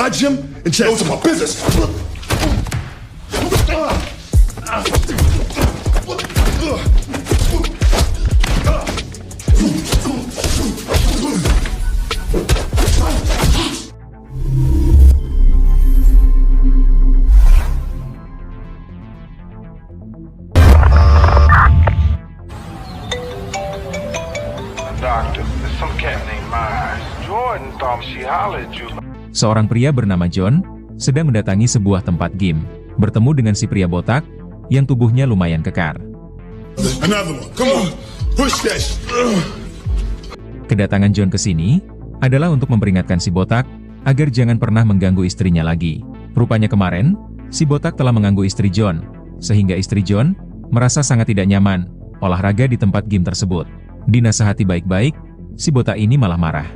my gym and check. Those are my business. Seorang pria bernama John sedang mendatangi sebuah tempat game, bertemu dengan si pria botak yang tubuhnya lumayan kekar. Kedatangan John ke sini adalah untuk memperingatkan si botak agar jangan pernah mengganggu istrinya lagi. Rupanya kemarin, si botak telah mengganggu istri John, sehingga istri John merasa sangat tidak nyaman olahraga di tempat game tersebut. Dinasehati baik-baik, si botak ini malah marah.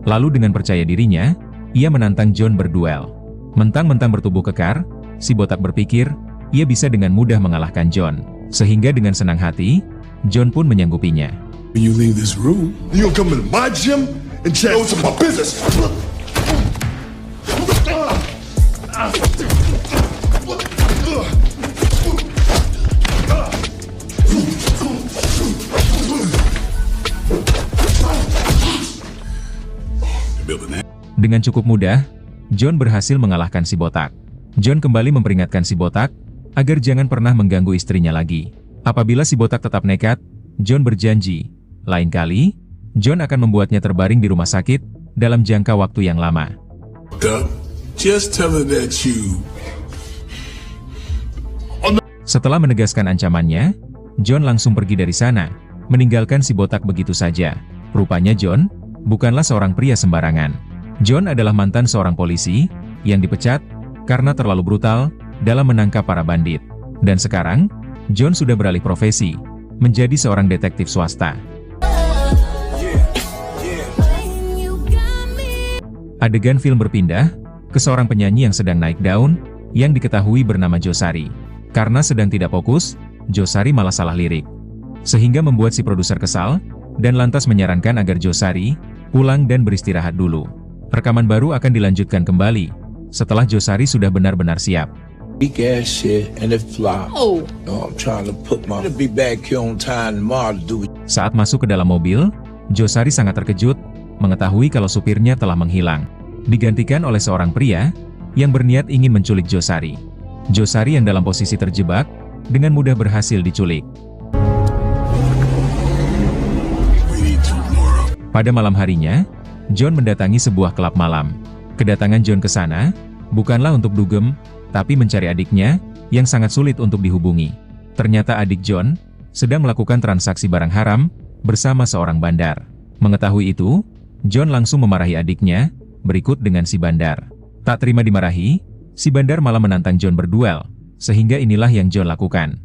Lalu dengan percaya dirinya, ia menantang John berduel. Mentang-mentang bertubuh kekar, si botak berpikir ia bisa dengan mudah mengalahkan John. Sehingga dengan senang hati, John pun menyanggupinya. When you leave this room, you come into my gym and check. Those are my business. Dengan cukup mudah, John berhasil mengalahkan si botak. John kembali memperingatkan si botak agar jangan pernah mengganggu istrinya lagi. Apabila si botak tetap nekat, John berjanji, lain kali, John akan membuatnya terbaring di rumah sakit dalam jangka waktu yang lama. Setelah menegaskan ancamannya, John langsung pergi dari sana, meninggalkan si botak begitu saja. Rupanya John bukanlah seorang pria sembarangan. John adalah mantan seorang polisi yang dipecat karena terlalu brutal dalam menangkap para bandit. Dan sekarang, John sudah beralih profesi menjadi seorang detektif swasta. Adegan film berpindah ke seorang penyanyi yang sedang naik daun yang diketahui bernama Josari. Karena sedang tidak fokus, Josari malah salah lirik. Sehingga membuat si produser kesal dan lantas menyarankan agar Josari pulang dan beristirahat dulu. Rekaman baru akan dilanjutkan kembali setelah Josari sudah benar-benar siap. Saat masuk ke dalam mobil, Josari sangat terkejut mengetahui kalau supirnya telah menghilang. Digantikan oleh seorang pria yang berniat ingin menculik Josari. Josari yang dalam posisi terjebak dengan mudah berhasil diculik. Pada malam harinya, John mendatangi sebuah klub malam. Kedatangan John ke sana bukanlah untuk dugem, tapi mencari adiknya yang sangat sulit untuk dihubungi. Ternyata adik John sedang melakukan transaksi barang haram bersama seorang bandar. Mengetahui itu, John langsung memarahi adiknya, berikut dengan si bandar. Tak terima dimarahi, si bandar malah menantang John berduel, sehingga inilah yang John lakukan.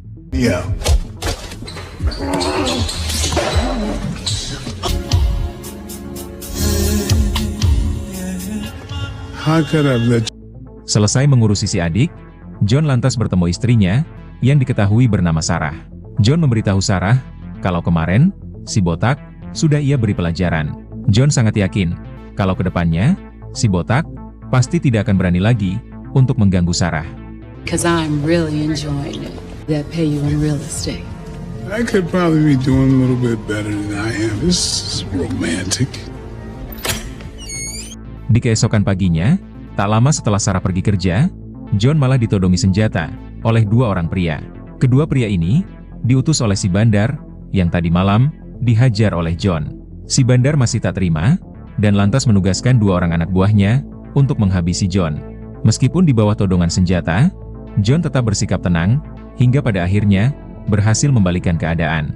Selesai mengurusi si adik, John lantas bertemu istrinya, yang diketahui bernama Sarah. John memberitahu Sarah, kalau kemarin, si botak, sudah ia beri pelajaran. John sangat yakin, kalau kedepannya, si botak, pasti tidak akan berani lagi, untuk mengganggu Sarah. Because I'm really enjoying it. That pay you in real estate. I could probably be doing a little bit better than I am. This is romantic. Di keesokan paginya, tak lama setelah Sarah pergi kerja, John malah ditodongi senjata oleh dua orang pria. Kedua pria ini diutus oleh si bandar yang tadi malam dihajar oleh John. Si bandar masih tak terima dan lantas menugaskan dua orang anak buahnya untuk menghabisi John. Meskipun di bawah todongan senjata, John tetap bersikap tenang hingga pada akhirnya berhasil membalikan keadaan.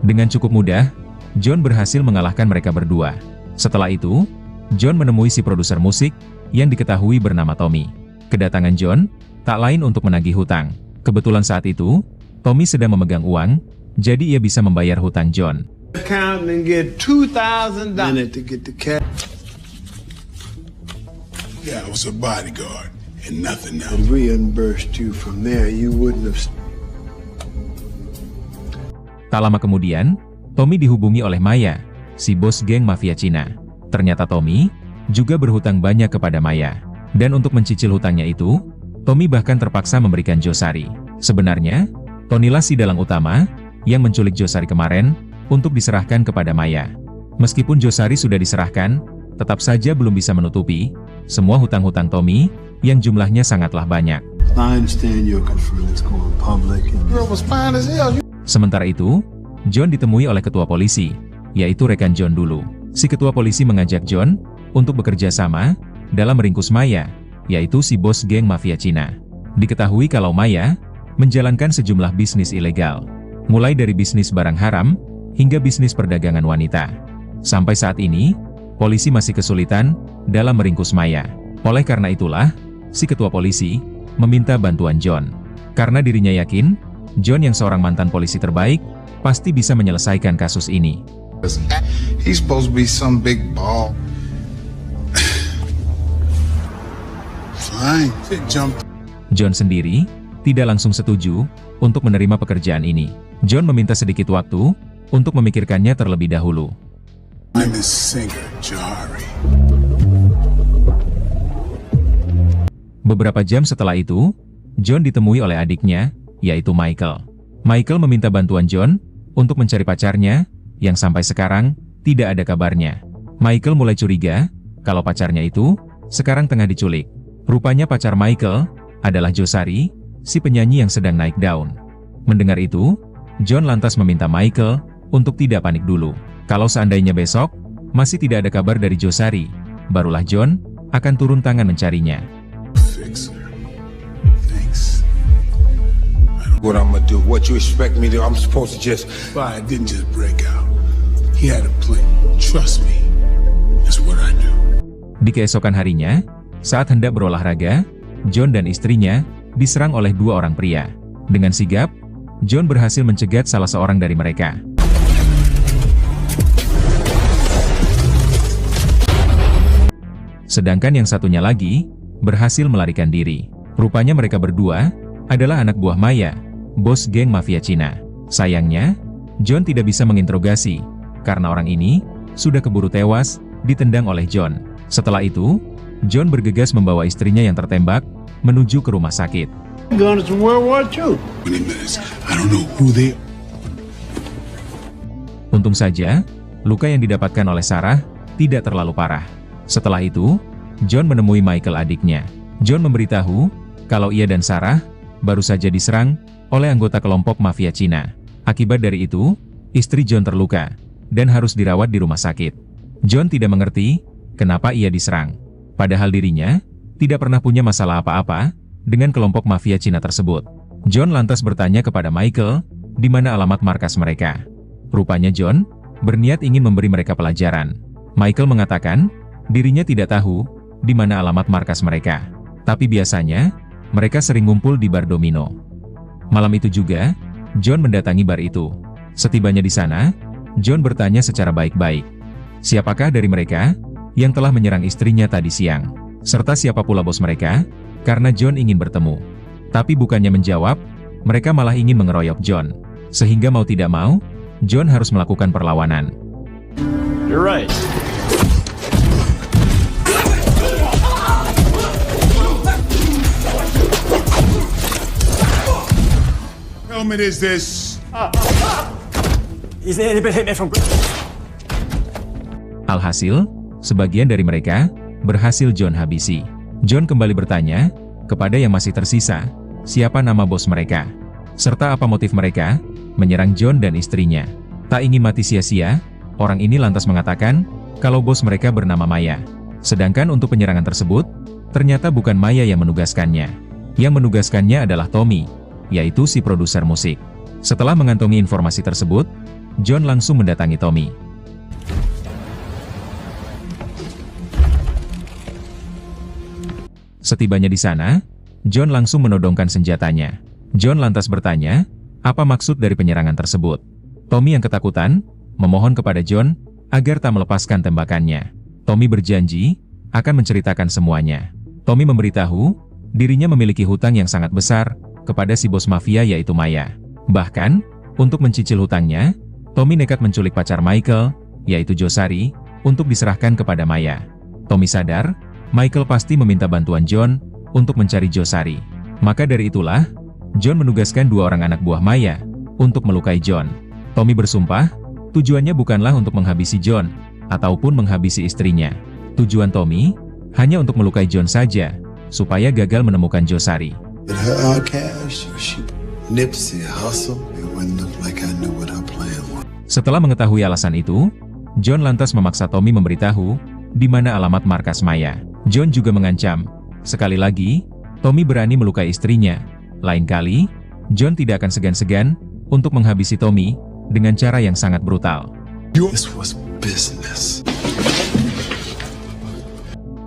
Dengan cukup mudah, John berhasil mengalahkan mereka berdua. Setelah itu, John menemui si produser musik yang diketahui bernama Tommy. Kedatangan John tak lain untuk menagih hutang. Kebetulan saat itu, Tommy sedang memegang uang, jadi ia bisa membayar hutang John. and nothing else. And reimbursed you from there, you wouldn't have. Tak lama kemudian, Tommy dihubungi oleh Maya, si bos geng mafia Cina. Ternyata Tommy juga berhutang banyak kepada Maya. Dan untuk mencicil hutangnya itu, Tommy bahkan terpaksa memberikan Josari. Sebenarnya, Tonylah si dalang utama yang menculik Josari kemarin untuk diserahkan kepada Maya. Meskipun Josari sudah diserahkan, tetap saja belum bisa menutupi semua hutang-hutang Tommy yang jumlahnya sangatlah banyak. I understand you're concerned it's going public. Girl was fine as hell. Sementara itu, John ditemui oleh ketua polisi, yaitu rekan John dulu. Si ketua polisi mengajak John untuk bekerja sama dalam meringkus Maya, yaitu si bos geng mafia Cina. Diketahui kalau Maya menjalankan sejumlah bisnis ilegal, mulai dari bisnis barang haram hingga bisnis perdagangan wanita. Sampai saat ini, polisi masih kesulitan dalam meringkus Maya. Oleh karena itulah, si ketua polisi meminta bantuan John. Karena dirinya yakin, John yang seorang mantan polisi terbaik, pasti bisa menyelesaikan kasus ini. He's supposed to be some big ball. Fine, jump. John sendiri tidak langsung setuju untuk menerima pekerjaan ini. John meminta sedikit waktu untuk memikirkannya terlebih dahulu. I'm a singer, Jari. Beberapa jam setelah itu, John ditemui oleh adiknya, yaitu Michael. Michael meminta bantuan John untuk mencari pacarnya, yang sampai sekarang tidak ada kabarnya. Michael mulai curiga kalau pacarnya itu sekarang tengah diculik. Rupanya pacar Michael adalah Josari, si penyanyi yang sedang naik daun. Mendengar itu, John lantas meminta Michael untuk tidak panik dulu. Kalau seandainya besok masih tidak ada kabar dari Josari, barulah John akan turun tangan mencarinya. Fix her. Thanks. What I'm gonna do? What you expect me to? I'm supposed to just. Why, it didn't just break out. He had a plan. Trust me. That's what I do. Di keesokan harinya, saat hendak berolahraga, John dan istrinya diserang oleh dua orang pria. Dengan sigap, John berhasil mencegat salah seorang dari mereka. Sedangkan yang satunya lagi berhasil melarikan diri. Rupanya mereka berdua adalah anak buah Maya, bos geng mafia Cina. Sayangnya, John tidak bisa menginterogasi karena orang ini sudah keburu tewas ditendang oleh John. Setelah itu, John bergegas membawa istrinya yang tertembak menuju ke rumah sakit. Guns in World War II. 20 minutes. I don't know who they. Untung saja, luka yang didapatkan oleh Sarah tidak terlalu parah. Setelah itu, John menemui Michael adiknya. John memberitahu kalau ia dan Sarah baru saja diserang oleh anggota kelompok mafia Cina. Akibat dari itu, istri John terluka dan harus dirawat di rumah sakit. John tidak mengerti kenapa ia diserang. Padahal dirinya tidak pernah punya masalah apa-apa dengan kelompok mafia Cina tersebut. John lantas bertanya kepada Michael di mana alamat markas mereka. Rupanya John berniat ingin memberi mereka pelajaran. Michael mengatakan dirinya tidak tahu di mana alamat markas mereka. Tapi biasanya, mereka sering ngumpul di bar domino. Malam itu juga, John mendatangi bar itu. Setibanya di sana, John bertanya secara baik-baik, siapakah dari mereka yang telah menyerang istrinya tadi siang? Serta siapa pula bos mereka? Karena John ingin bertemu. Tapi bukannya menjawab, mereka malah ingin mengeroyok John. Sehingga mau tidak mau, John harus melakukan perlawanan. You're right. Tell me this. He's the been hit me from. Alhasil, sebagian dari mereka berhasil John habisi. John kembali bertanya kepada yang masih tersisa, siapa nama bos mereka, serta apa motif mereka menyerang John dan istrinya. Tak ingin mati sia-sia, orang ini lantas mengatakan kalau bos mereka bernama Maya. Sedangkan untuk penyerangan tersebut, ternyata bukan Maya yang menugaskannya. Yang menugaskannya adalah Tommy, yaitu si produser musik. Setelah mengantongi informasi tersebut, John langsung mendatangi Tommy. Setibanya di sana, John langsung menodongkan senjatanya. John lantas bertanya, apa maksud dari penyerangan tersebut? Tommy yang ketakutan, memohon kepada John agar tak melepaskan tembakannya. Tommy berjanji akan menceritakan semuanya. Tommy memberitahu dirinya memiliki hutang yang sangat besar kepada si bos mafia yaitu Maya. Bahkan, untuk mencicil hutangnya, Tommy nekat menculik pacar Michael, yaitu Josari, untuk diserahkan kepada Maya. Tommy sadar, Michael pasti meminta bantuan John untuk mencari Josari. Maka dari itulah, John menugaskan 2 orang anak buah Maya untuk melukai John. Tommy bersumpah, tujuannya bukanlah untuk menghabisi John, ataupun menghabisi istrinya. Tujuan Tommy, hanya untuk melukai John saja, supaya gagal menemukan Josari. With her cash, she Nipsey hustle, it wouldn't look like I knew what her plan was. Setelah mengetahui alasan itu, John lantas memaksa Tommy memberitahu di mana alamat markas Maya. John juga mengancam, sekali lagi, Tommy berani melukai istrinya. Lain kali, John tidak akan segan-segan untuk menghabisi Tommy dengan cara yang sangat brutal. This was business.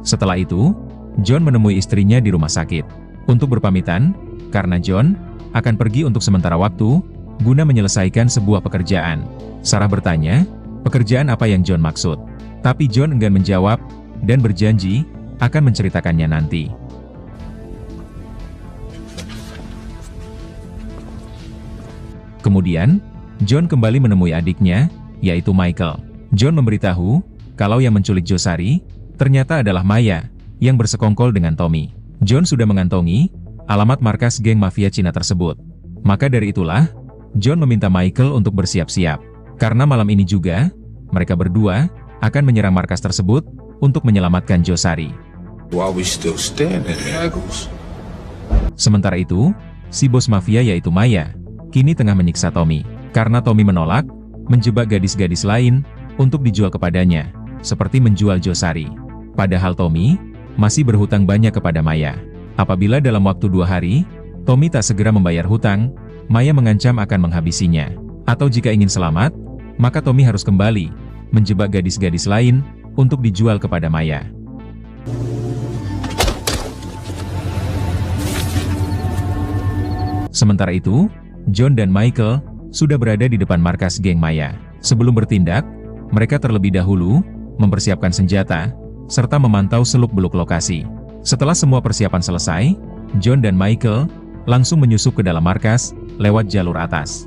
Setelah itu, John menemui istrinya di rumah sakit untuk berpamitan, karena John akan pergi untuk sementara waktu guna menyelesaikan sebuah pekerjaan. Sarah bertanya, pekerjaan apa yang John maksud? Tapi John enggan menjawab dan berjanji akan menceritakannya nanti. Kemudian, John kembali menemui adiknya, yaitu Michael. John memberitahu kalau yang menculik Josari ternyata adalah Maya yang bersekongkol dengan Tommy. John sudah mengantongi alamat markas geng mafia Cina tersebut. Maka dari itulah, John meminta Michael untuk bersiap-siap. Karena malam ini juga, mereka berdua akan menyerang markas tersebut untuk menyelamatkan Josari. While we still standing, Haggles. Sementara itu, si bos mafia yaitu Maya, kini tengah menyiksa Tommy. Karena Tommy menolak menjebak gadis-gadis lain untuk dijual kepadanya, seperti menjual Josari. Padahal Tommy masih berhutang banyak kepada Maya. Apabila dalam waktu 2 hari, Tommy tak segera membayar hutang, Maya mengancam akan menghabisinya. Atau jika ingin selamat, maka Tommy harus kembali menjebak gadis-gadis lain untuk dijual kepada Maya. Sementara itu, John dan Michael sudah berada di depan markas geng Maya. Sebelum bertindak, mereka terlebih dahulu mempersiapkan senjata, serta memantau seluk-beluk lokasi. Setelah semua persiapan selesai, John dan Michael langsung menyusup ke dalam markas lewat jalur atas.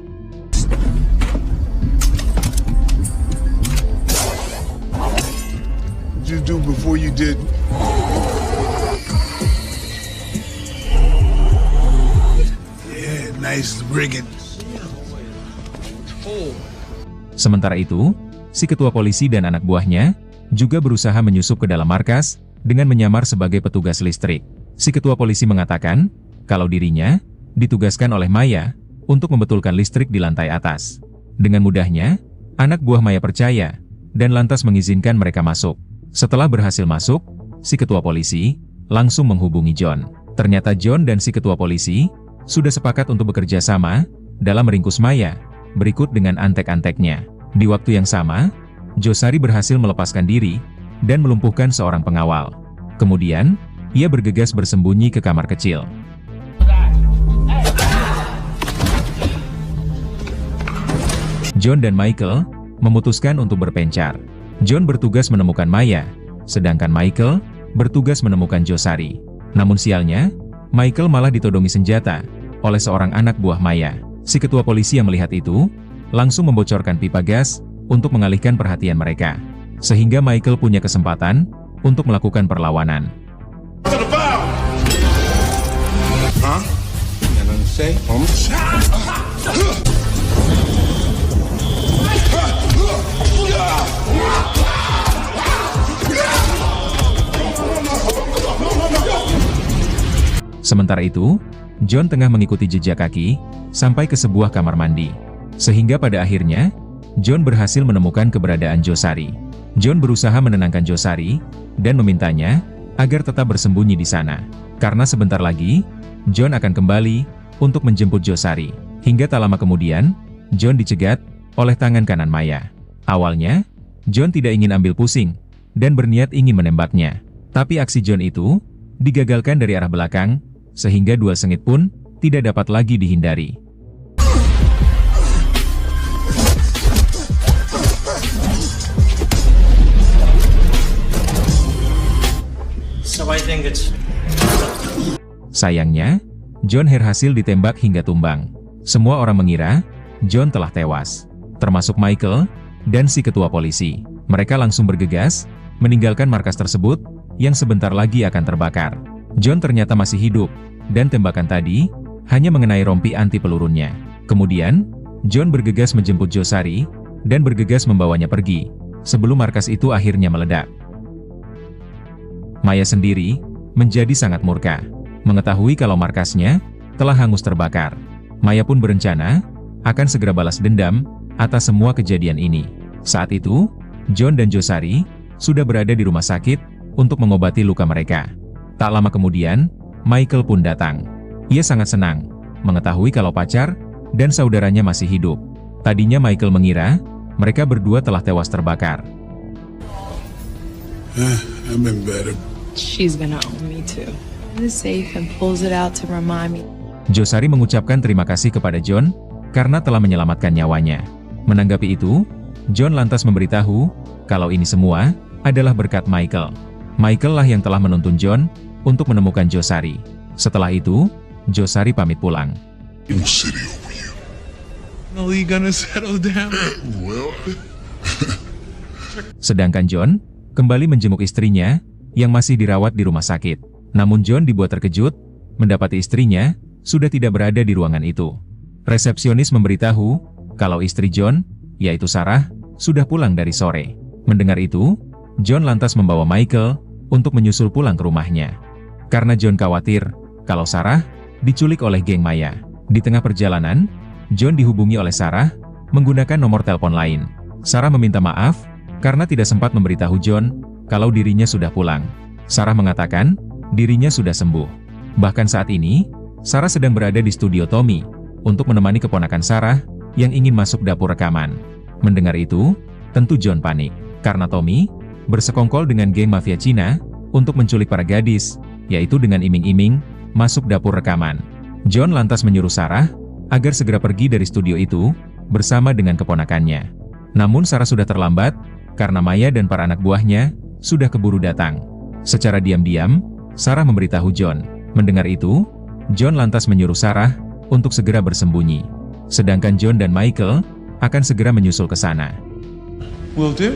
What you do before you did? Yeah, nice rigging. Sementara itu, si ketua polisi dan anak buahnya juga berusaha menyusup ke dalam markas dengan menyamar sebagai petugas listrik. Si ketua polisi mengatakan kalau dirinya ditugaskan oleh Maya untuk membetulkan listrik di lantai atas. Dengan mudahnya, anak buah Maya percaya dan lantas mengizinkan mereka masuk. Setelah berhasil masuk, si ketua polisi langsung menghubungi John. Ternyata John dan si ketua polisi sudah sepakat untuk bekerja sama dalam meringkus Maya, berikut dengan antek-anteknya. Di waktu yang sama, Josari berhasil melepaskan diri dan melumpuhkan seorang pengawal. Kemudian, ia bergegas bersembunyi ke kamar kecil. John dan Michael memutuskan untuk berpencar. John bertugas menemukan Maya, sedangkan Michael bertugas menemukan Josari. Namun sialnya, Michael malah ditodongi senjata oleh seorang anak buah Maya. Si ketua polisi yang melihat itu langsung membocorkan pipa gas untuk mengalihkan perhatian mereka, sehingga Michael punya kesempatan untuk melakukan perlawanan. Sementara itu, John tengah mengikuti jejak kaki sampai ke sebuah kamar mandi. Sehingga pada akhirnya, John berhasil menemukan keberadaan Josari. John berusaha menenangkan Josari dan memintanya agar tetap bersembunyi di sana. Karena sebentar lagi, John akan kembali untuk menjemput Josari. Hingga tak lama kemudian, John dicegat oleh tangan kanan Maya. Awalnya, John tidak ingin ambil pusing dan berniat ingin menembaknya. Tapi aksi John itu digagalkan dari arah belakang, sehingga 2 sengit pun tidak dapat lagi dihindari. Sayangnya, John berhasil ditembak hingga tumbang. Semua orang mengira John telah tewas, termasuk Michael dan si ketua polisi. Mereka langsung bergegas meninggalkan markas tersebut yang sebentar lagi akan terbakar. John ternyata masih hidup, dan tembakan tadi hanya mengenai rompi anti pelurunnya. Kemudian, John bergegas menjemput Josari dan bergegas membawanya pergi, sebelum markas itu akhirnya meledak. Maya sendiri menjadi sangat murka, mengetahui kalau markasnya telah hangus terbakar. Maya pun berencana akan segera balas dendam atas semua kejadian ini. Saat itu, John dan Josari sudah berada di rumah sakit untuk mengobati luka mereka. Tak lama kemudian, Michael pun datang. Ia sangat senang mengetahui kalau pacar dan saudaranya masih hidup. Tadinya Michael mengira mereka berdua telah tewas terbakar. I've been better. She's gonna own me too. The safe and pulls it out to remind me. Josari mengucapkan terima kasih kepada John karena telah menyelamatkan nyawanya. Menanggapi itu, John lantas memberitahu kalau ini semua adalah berkat Michael. Michael lah yang telah menuntun John untuk menemukan Josari. Setelah itu, Josari pamit pulang. City over you. Finally gonna settle down. Well. Sedangkan John kembali menjenguk istrinya yang masih dirawat di rumah sakit. Namun John dibuat terkejut mendapati istrinya sudah tidak berada di ruangan itu. Resepsionis memberitahu kalau istri John, yaitu Sarah, sudah pulang dari sore. Mendengar itu, John lantas membawa Michael untuk menyusul pulang ke rumahnya. Karena John khawatir kalau Sarah diculik oleh geng Maya. Di tengah perjalanan, John dihubungi oleh Sarah menggunakan nomor telepon lain. Sarah meminta maaf karena tidak sempat memberitahu John kalau dirinya sudah pulang. Sarah mengatakan dirinya sudah sembuh. Bahkan saat ini, Sarah sedang berada di studio Tommy untuk menemani keponakan Sarah yang ingin masuk dapur rekaman. Mendengar itu, tentu John panik karena Tommy bersekongkol dengan geng mafia Cina untuk menculik para gadis, yaitu dengan iming-iming masuk dapur rekaman. John lantas menyuruh Sarah agar segera pergi dari studio itu bersama dengan keponakannya. Namun Sarah sudah terlambat karena Maya dan para anak buahnya sudah keburu datang. Secara diam-diam, Sarah memberitahu John. Mendengar itu, John lantas menyuruh Sarah untuk segera bersembunyi. Sedangkan John dan Michael akan segera menyusul ke sana. Will do.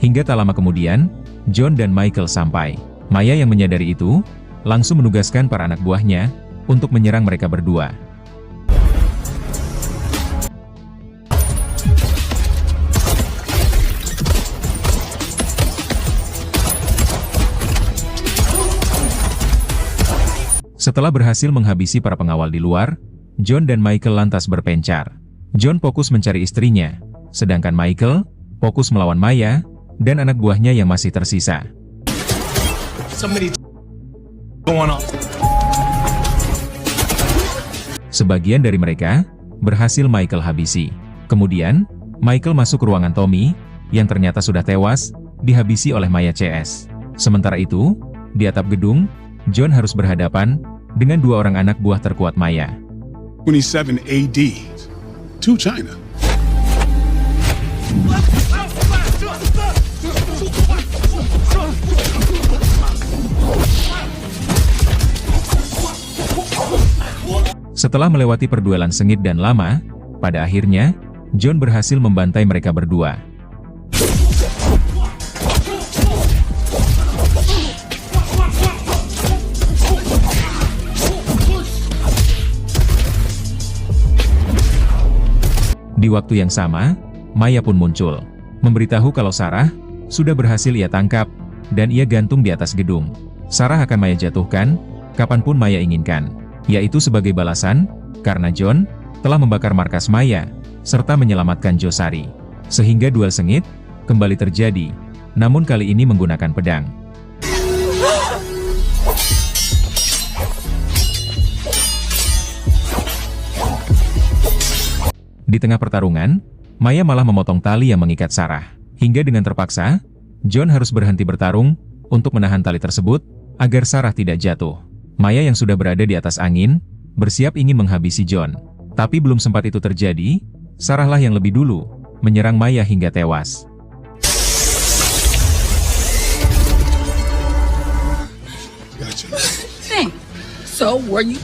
Hingga tak lama kemudian, John dan Michael sampai. Maya yang menyadari itu, langsung menugaskan para anak buahnya untuk menyerang mereka berdua. Setelah berhasil menghabisi para pengawal di luar, John dan Michael lantas berpencar. John fokus mencari istrinya, sedangkan Michael fokus melawan Maya dan anak buahnya yang masih tersisa. Sebagian dari mereka berhasil Michael habisi. Kemudian, Michael masuk ke ruangan Tommy, yang ternyata sudah tewas, dihabisi oleh Maya CS. Sementara itu, di atap gedung, John harus berhadapan dengan dua orang anak buah terkuat Maya. 27 AD to China. Setelah melewati perduelan sengit dan lama, pada akhirnya, John berhasil membantai mereka berdua. Di waktu yang sama, Maya pun muncul, memberitahu kalau Sarah sudah berhasil ia tangkap, dan ia gantung di atas gedung. Sarah akan Maya jatuhkan, kapanpun Maya inginkan, yaitu sebagai balasan, karena John telah membakar markas Maya, serta menyelamatkan Josari. Sehingga duel sengit kembali terjadi, namun kali ini menggunakan pedang. Di tengah pertarungan, Maya malah memotong tali yang mengikat Sarah. Hingga dengan terpaksa, John harus berhenti bertarung untuk menahan tali tersebut agar Sarah tidak jatuh. Maya yang sudah berada di atas angin, bersiap ingin menghabisi John. Tapi belum sempat itu terjadi, Sarah lah yang lebih dulu menyerang Maya hingga tewas. Gotcha. Thanks. So, were you?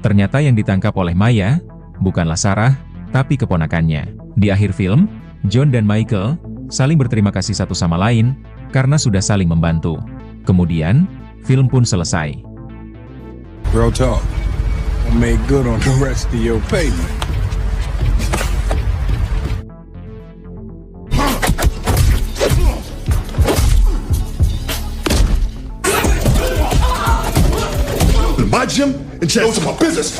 Ternyata yang ditangkap oleh Maya bukanlah Sarah, tapi keponakannya. Di akhir film, John dan Michael saling berterima kasih satu sama lain karena sudah saling membantu. Kemudian, film pun selesai. Real talk. I made good on the rest of your payment. My gym and those are my business.